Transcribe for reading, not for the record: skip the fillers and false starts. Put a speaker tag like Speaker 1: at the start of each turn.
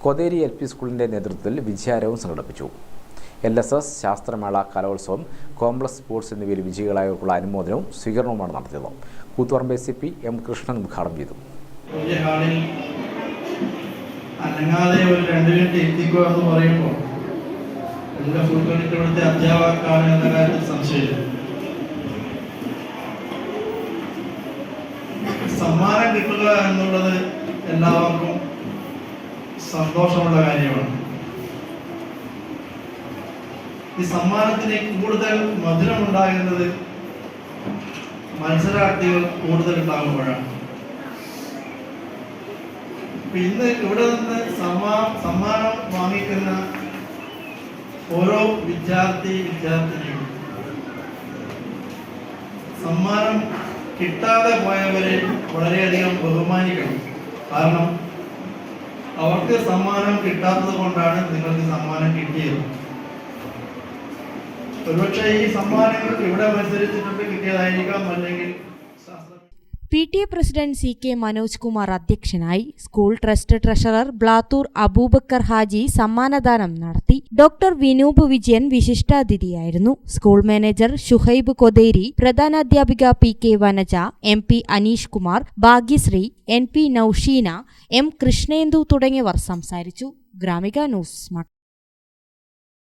Speaker 1: Kotheri LP സ്കൂളിന്റെ നേതൃത്വത്തിൽ വിജയാരവും സംഘടിപ്പിച്ചു. LSS ശാസ്ത്രമേള, കലോത്സവം, കോംപ്ലക്സ് സ്പോർട്സ് എന്നിവയിൽ വിജയികളായവർക്കുള്ള അനുമോദനവും സ്വീകരണവുമാണ് നടത്തിയത്. Koothuparamba SCP M. കൃഷ്ണൻ ഉദ്ഘാടനം ചെയ്തു.
Speaker 2: അനങ്ങാതെ ഒരു 2 മിനിറ്റ് എത്തിക്കുക എന്ന് പറയുമ്പോൾ എൻ്റെ ഫുട്ബോളിന്റെ അധ്യാപകനാണ് എന്ന കാര്യത്തിൽ സംശയമില്ല. സമ്മാനം കിട്ടുക എന്നുള്ളത് എല്ലാവർക്കും സന്തോഷമുള്ള കാര്യമാണ്. ഈ സമ്മാനത്തിന് കൂടുതൽ മധുരമുണ്ടാകുന്നത് മത്സരാർത്ഥികൾ കൂടുതൽ ഉണ്ടാകുമ്പോഴാണ്. ഇന്ന് ഇവിടെ നിന്ന് സമ്മാനം വാങ്ങിക്കുന്ന ഓരോ വിദ്യാർത്ഥിനിയും സമ്മാനം കിട്ടാതെ പോയവരെ വളരെയധികം ബഹുമാനിക്കണം. കാരണം അവർക്ക് സമ്മാനം കിട്ടാത്തത് കൊണ്ടാണ് നിങ്ങൾക്ക് സമ്മാനം കിട്ടിയത്. ഒരുപക്ഷെ ഈ സമ്മാനങ്ങൾ ഇവിടെ മത്സരിച്ചിട്ടുണ്ട് കിട്ടിയതായിരിക്കാം, അല്ലെങ്കിൽ
Speaker 3: PTA president CK Manoj Kumar അധ്യക്ഷനായി. School trust treasurer Blathur Abubakar Haji സമ്മാനദാനം നടത്തി. ഡോക്ടർ വിനൂപ് വിജയൻ വിശിഷ്ടാതിഥിയായിരുന്നു. സ്കൂൾ മാനേജർ ഷുഹൈബ് കൊതേരി, പ്രധാനാധ്യാപിക PK Vanaja, MP Aneesh Kumar, Bhagyashree, NP Noushina, M. Krishnendu തുടങ്ങിയവർ സംസാരിച്ചു. ഗ്രാമിക ന്യൂസ്.